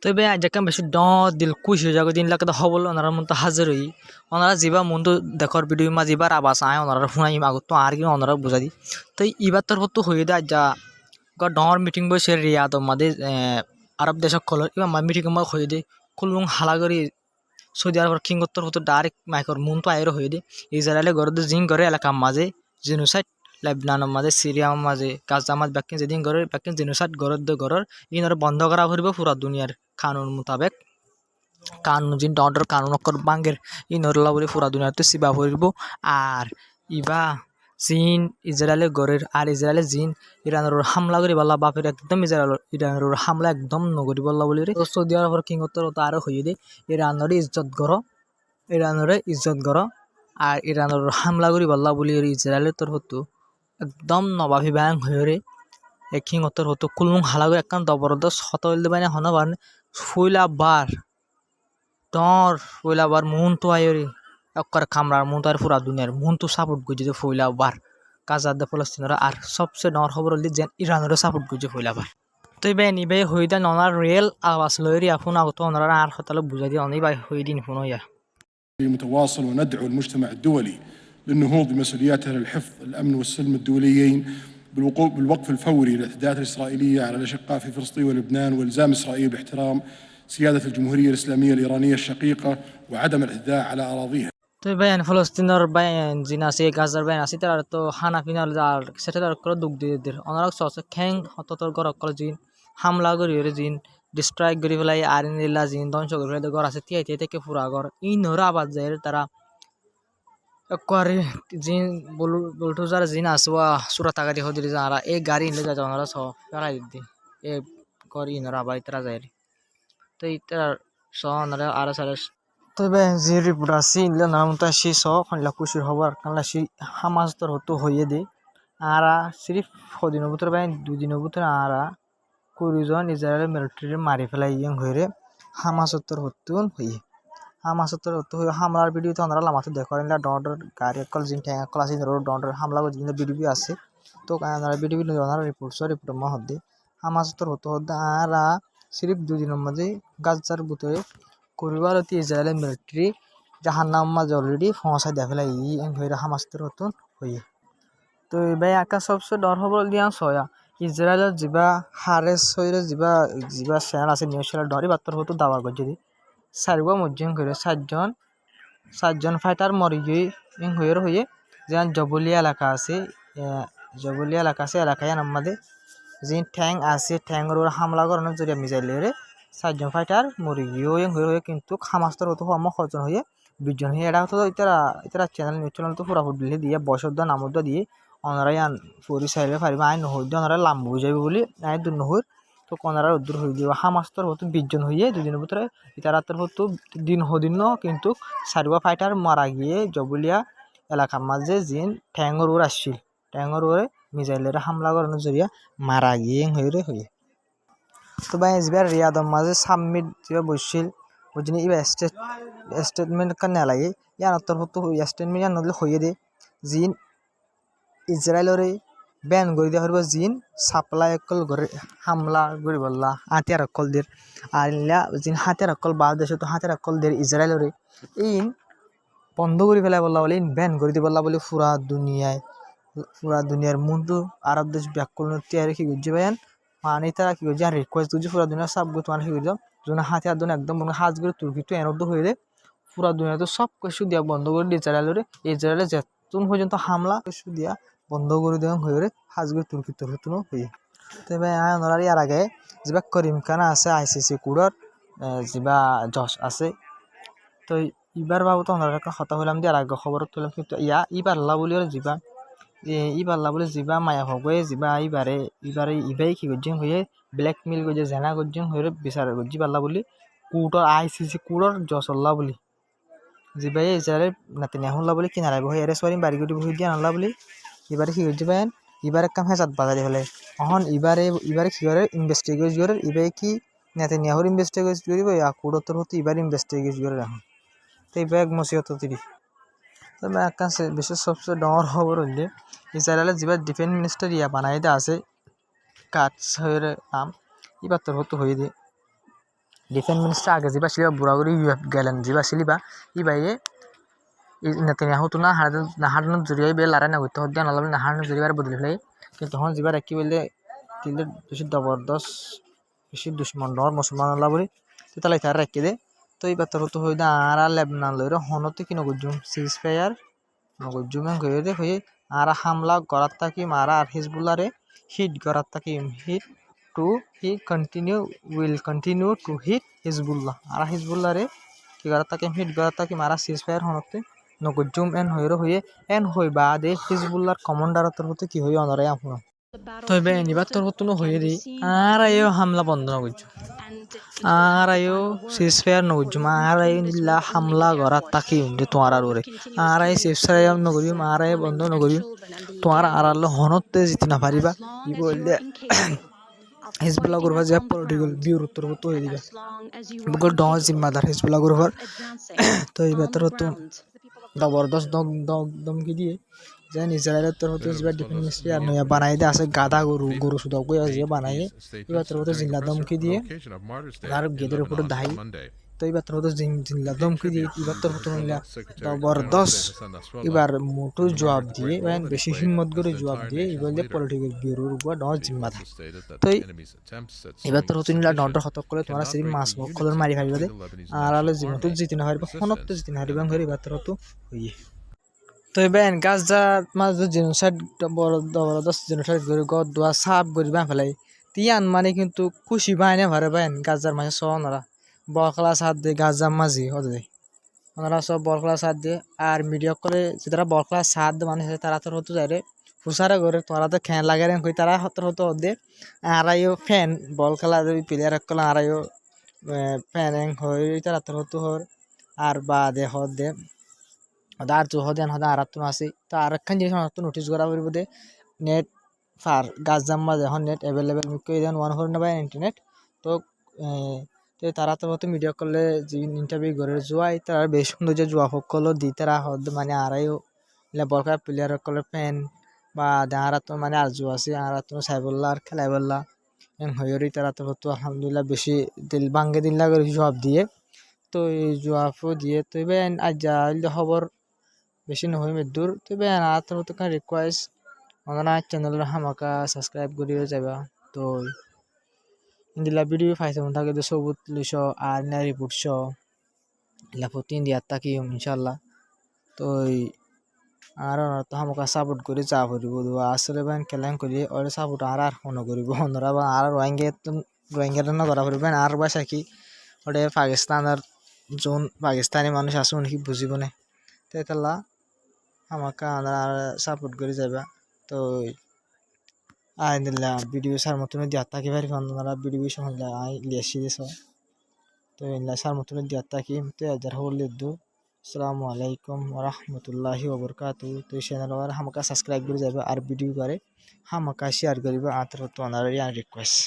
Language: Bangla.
তবে যাকে বেশি দিল খুশি হয়ে যাবে দিন লাগে হবল ওনার মন তো হাজির হই ওনারা যা মন তো দেখর ভিডিও মা যাবার আবাস আয় ওনারা শুনাই আগত তো আর কি ওনারা বুঝা দি তো এবার তোর হতো হয়ে দেয় যা ডর মিটিং বসে রিয়াদ মাদে আরব দেশক কলর এবার মিটিং মা হয়ে দে খুলুং হালাগরি সৌদি আরবের কিংগত্তর হতো ডাইরেক্ট মাইকর মন তো আয়ের হয়ে দে ইসরায়েলে গড়ে জিং করে এলাকার মাঝে জেনোসাইড লেবনানের মাঝে সিরিয়ার মাঝে গাজা মাঝ ব্যাকিং যেদিন গড়ে ব্যাকিং জেনোসাইড গড়র ইনরে বন্ধ করা ফুরব পুরা দুনিয়ার কানুন মোতাবেক কানুন জিন ডর কানুন অকর বাঙ্গের ইনরলা বলে পুরা দুনিয়াতে সিবা ফুরব আর ইবা চীন ইসরায়েলের গড়ের আর ইসরায়েলের জিন ইরানের হামলা করি বললা বাপের একদম ইরানের হামলা একদম নগরী বললা বলি রে সৌদি আরবের কিংগত্তর তো আরো হয়ে দে ইরানের ইজ্জত গড় আর ইরানের হামলা করি বললা বলি ইসরায়েলের তোর হতো একদম নবাবী ব্যাং হয়ে রে কিংগত্তর হতো কুলুং হালা করে একদম জবরদস্ত হত হইলে মানে হনবার ফুইলা বার মন তো আয়রে একবার কামরার মন তো আর পুরা দুনিয়ার মন তো সাপোর্ট করছে যে ফইলা বার কাজার দে ফলস্তিনরা আর সবচেয়ে ডর খবর হলে যে ইরানেরও সাপোর্ট করছে ফইলা বার তো এবার নিবে হয়ে দেন ওনার রিয়েল আওয়াজ লইরি আপন আগত ওনারা আর হতালে বুঝাই দিয়ে অনেক বাই হয়ে দিন ফোন হইয়া متواصل وندعو المجتمع الدولي للنهوض بمسؤولياته للحفظ الأمن والسلم الدوليين بالوقف الفوري للاعتداءات الإسرائيلية على الأشقاء في فلسطين ولبنان والزام إسرائيل باحترام سيادة الجمهورية الإسلامية الإيرانية الشقيقة وعدم الاعتداء على أراضيها তো বাইন ফলস্তিনের বাইন জিন আছে গাজার বাইন আছে তার তো হানা পিনার আর সেটা তার করে দুঃখ দিয়ে দের অনারক সস খ্যাং হততর গর অকল জিন হামলা করি রে জিন ডিস্ট্রাইক করি ফেলাই আর নিলা জিন ধ্বংস করে ফেলাই ঘর আছে তিয়াই তিয়াই থেকে পুরা ঘর ই নরা আবাদ যায় তারা একবারে জিন বলটু যারা জিন আসওয়া সুরা তাগারি হদিলি যারা এই গাড়ি নিলে যা ওনারা সব ফেলাই দিদি এ করি নরা আবাই তারা যায় তো ইতার স ওনারা আর সারা তবে যে রিপোর্ট আছে ইনলে নামতা সে স খানলা খুশির হবার কানলা সে হামাজ তোর হতো হইয়ে দে আরা সিরিফ সদিনের ভিতরে বাই দুদিনের ভিতরে আরা কুড়িজন ইসরায়েলের মিলিটারি মারি ফেলাই ইয়ং হয়ে হামাজ তোর হতো হইয়ে হামাজ তোর হতো হয়ে হামলার ভিডিও তো ওনারা লামাতে দেখো ডর গাড়ি একল জিন ঠ্যাং একল আছে ডর হামলা করে জিন ভিডিও আছে তো ওনারা ভিডিও ওনারা রিপোর্ট মা হদ্দে হামাজ তোর হতো হদ্দে আরা সিরিফ দুদিনের মাঝে গাজার ভিতরে করিবার অতি ইসরায়েলের মিলিটারি যাহার নাম মাঝে অলরেডি ফসাই দেখা ফেলাই হয়ে হামাস্তের হতন হয়ে তো এবার একা সবচেয়ে ডর খবর দিয়া সয়া ইসরায়েলের যা হারেস হয়ে যা চ্যানেল আছে নিউজ চ্যানেল ডরি বার্তার হতো দাবার করছে দি চারিবা মজ্জিং করে চারজন ফাইটার মরি গিয়ে হয়ে যেন জবলিয়া এলাকা আছে এলাকায় আমাদের যে ঠ্যাং আছে ঠ্যাংর হামলা করানোর জরিয়া মিজাইলে চারজন ফাইটার মরি গিয়ে হয়ে কিন্তু হামাস্তর হতো আমার সজন হয়ে 20 জন হয়ে এটা হতো ইতারা চ্যানেল নিউজ চ্যানেল তো পুরা ফুটলে দিয়ে বসদ্দা নামদ্দা দিয়ে ওনারাই আন ফুরি চাইলে পারিব আইন নহর দিয়ে ওনারা লাম্ব হয়ে যাবে বলে আইন দূর নহর তো ওনারা উদ্দূর হয়ে যাবে হামাস্তর হতো 20 জন হয়ে দুদিনের ভিতরে ইতারাতের হতো দিন কিন্তু চারিবা ফাইটার মারা গিয়ে জবলিয়া এলাকার মাঝে জিন ঠ্যাংর আসছিল ঠ্যাংর মিজাইলের হামলা করানোর জরিয়া মারা গিয়ে হয়ে তো ভাই এবার রিয়াদর মাঝে সাবমিট যেবা বসছিল ওই জন্য এবার স্টেটমেন্ট কানে লাগে ইয়ার তোর হতো স্টেটমেন্ট ইয়ার নদলে হয়ে দে জিন ইসরায়েলরে ব্যান করে দেওয়া হইব জিন সাপ্লাই অকল করে হামলা করে বললা হাতিয়ার অকল দের আর জিন হাতিয়ার অকল বাংলাদেশ তো হাতিয়ার অকল দের ইসরায়েলরে ইন বন্ধ করে ফেলা বললা বলে ইন ব্যান করে দিয়ে বললা বলে পুরা দুনিয়ার মুন্ডু আরব দেশ ব্যাকরণ তৈরি কি বুঝতে পারেন মানে তারা কি করছে রিকোয়েস্ট করছে পুরা দুনিয়া সব তোমার কি করছো যখন হাতিয়ার দুন একদম হাজ করে তুর্কি তো এনদ্দ হয়ে যায় পুরা দুনিয়া তো সব কিছু দিয়া বন্ধ করে দিয়ে ইসরায়েলের যেতুন পর্যন্ত হামলা কিছু দিয়া বন্ধ করে দেওয়া হয়ে হাজ করে তুর্কি তুনো হয়ে তবে ওনার ইয়ার আগে যা করিম খানা আছে ICC কোডর যা জজ আছে তো ইবার বাবু তো ওনার হতা হইলাম দিয়ে আর আগে খবর তুলাম কিন্তু ইবার আল্লাহ বলি ইবাল্লা বলে যা মায়া হয়ে যা ইবাই কি করছেন হয়ে ব্ল্যাকমেল করছে জেনা করছেন হয়ে বিচার করছি পাল্লা বলি কোর্টর ICC কোর্টর জসল্লা বলি যিবাই ইসরায়েলের নাতি নেহল্লা বলি কিনারাই বহে এরে সরি বাড়ি গুটি বহি দিয়ে আনলা বলি এবারে কি করছে পায়েন এবারে কাম হেঁচাত বাজারে ফেলে এখন এবারে কি করে ইনভেস্টিগেট করে ইবাই কি নাতি নেহর ইনভেস্টিগেট করিব কোর্টর হতে এবার ইনভেস্টিগেট করে রাখুন তো এই ব্যাগ মসিহত তিরি তবে একটা বিশেষ সবচেয়ে ডর খবর হইলে ইসরায়েলের যা ডিফেন্স মিনিস্টার বানাই দেওয়া আছে কাজ হয়ে নাম এবার তোর হতো হয়ে দিয়ে ডিফেন্স মিনিস্টার আগে যিবা ছিল বুড়াগুড়ি গেলেন যিবা ছিলিবা ইবাইয়ে নেতানিয়াহু তো না হারানোর জরিয়াই বে লারাই না করতে হদ্দিয়া নলাবলে না হারানোর জরিয়ার বদলি ফেলাই কিন্তু তখন যিবার একই বললে কিন্তু বেশি জবরদস্ত বেশি দুশ্মন ডর মুসলমান আল্লাহ বলি তো তাহলে তার রাখি দে তো এই বার্তার তো হয়ে আর লেবনান লইরে হনতে কি নগজুম সিজ ফায়ার নগজুম হয়ে দে হয়ে আর হামলা করার তাকি মারা আর হিজবুল্লারে হিট করার তাকি hit to he continue will continue to hit Hezbollah আর হিজবুল্লারে কি করার তাকি হিট করার তাকি মারা সিজ ফায়ার হনতে নগজুম এন হই বা দে হিজবুল্লার কমান্ডার তরফতে কি হই অনরে আপনার তবে এনিবার তরফত হয়ে দি আর আয়ো হামলা বন্ধ নগজুম আর আয়ো সিজ ফায়ার নগজুম আর আয়ো নিল্লা হামলা করার তাকি উন্ডে তোমার আর ওরে আর আয় সিজ ফায়ার নগরিম আর আয় বন্ধ নগরিম তোমার আর আল্লাহ হনতে জিতে না পারিবা ই বললে হিজবুল্লাহ করবা যে পলিটিক্যাল বিউরোর তরফত হয়ে দিবা বগল ড জিম্মাদার হিজবুল্লাহ করবার তো এই বেতর তো জবরদস্ত দমকি দিয়ে যেন ইসরায়েলের তরফতে যে ডিফেন্স মিনিস্ট্রি আর নয়া বানাই দিয়ে আছে গাদা গরু সুদা কই আছে বানাই এবার তরফতে জিল্লা দমকি দিয়ে আর গেদের উপরে দাই তো এবার তরফতে জিল্লা দমকি দিয়ে এবার তরফতে নিলা জবরদস্ত এবার মোটো জবাব দিয়ে এবার বেশি হিম্মত করে জবাব দিয়ে এবার পলিটিক্যাল বিউরোর উপর ড জিম্মাদার তো এবার তরফতে নিলা ডর হতক করে তোমরা সেই মাছ মক্কলের মারি ফারিবা দে আর আলো জীবনটো জিতে না পারিবা ফোনত জিতে না পারিবা ঘরে এবার তরফতে হইয়ে তো এবার গাছটা মাছ জেনোসাইড বড় জবরদস্ত জেনোসাইড করে গদ দোয়া সাপ করে বাঁ ফেলাই তিয়ান মানে কিন্তু খুশি বাহিনী ভারে বাইন গাছার মাঝে সব ওনারা বরখলা সাত দিয়ে গাছার মাঝি হতে ওনারা সব বরখলা সাত দিয়ে আর মিডিয়া করে যারা বরখলা সাত মানে তারা তো হতো যায় রে হুসারে করে তোরা তো ফ্যান লাগাই কই তারা হতো হতো দে আড়াইও ফ্যান বল খেলা প্লেয়ার কলা আড়াইও ফ্যান হয়ে তারা তো হতো হর আর বা দে হদ দে আর তো হদেন হদা আর তো আছে তো আর একখান জিনিস আমার তো নোটিস করা পড়ব দে নেট ফার গাছ জাম্মা যখন নেট অ্যাভেলেবেল মিকে দেন ওয়ান হর নেবাই ইন্টারনেট তো তো তারা তো হয়তো মিডিয়া করলে যে ইন্টারভিউ করে যোয়াই তারা বেশ সুন্দর যে জোয়া সকলও দি তারা হদ মানে আড়াইও বরকা প্লেয়ার সকলের ফ্যান বা আর তো মানে আর জো আছে আর তো সাইবল্লা আর খেলাই বললা হয়রি তারা তো হতো আলহামদুলিল্লাহ বেশি দিল ভাঙ্গে দিল্লা করে জবাব দিয়ে তো এই জবাবও দিয়ে তো এবার আজ যা খবর বেশি নহয় মেদুর তবে আর তো কান রিকোয়েস্ট ওনারা চ্যানেলের হামাকা সাবস্ক্রাইব করিয়ে যাবা তো ইন্দিলা ভিডিও ফাইতে মন থাকে সবুত লুইশ আর না রিপোর্ট শ লাফতি ইন্ডিয়ার তাকি ইনশাল্লাহ তো আর তো হামাকা সাপোর্ট করে যা করিব আসলে বান কেলেন করি ওর সাপোর্ট আর মনে করিব ওনারা আর রোহিঙ্গা না করা পারবেন আর বাসা কি ওটা পাকিস্তানের যোন পাকিস্তানি মানুষ আসুন কি বুঝিব না তেতলা আমাকে আর সাপোর্ট করে যাবা তো আইনিল্লা ভিডিও সার মতন দিয়া থাকি পারি আপনারা ভিডিও সহজে আই লিয়েছি দিছ তো ইল্লা সার মতন দিয়া থাকি তো আজার হলে দু আসসালামু আলাইকুম ওয়া রাহমাতুল্লাহি ওয়া বারাকাতুহু তো চ্যানেল আর আমাকে সাবস্ক্রাইব করে যাবে আর ভিডিও করে আমাকে শেয়ার করিবা আতর তো অনার রিকোয়েস্ট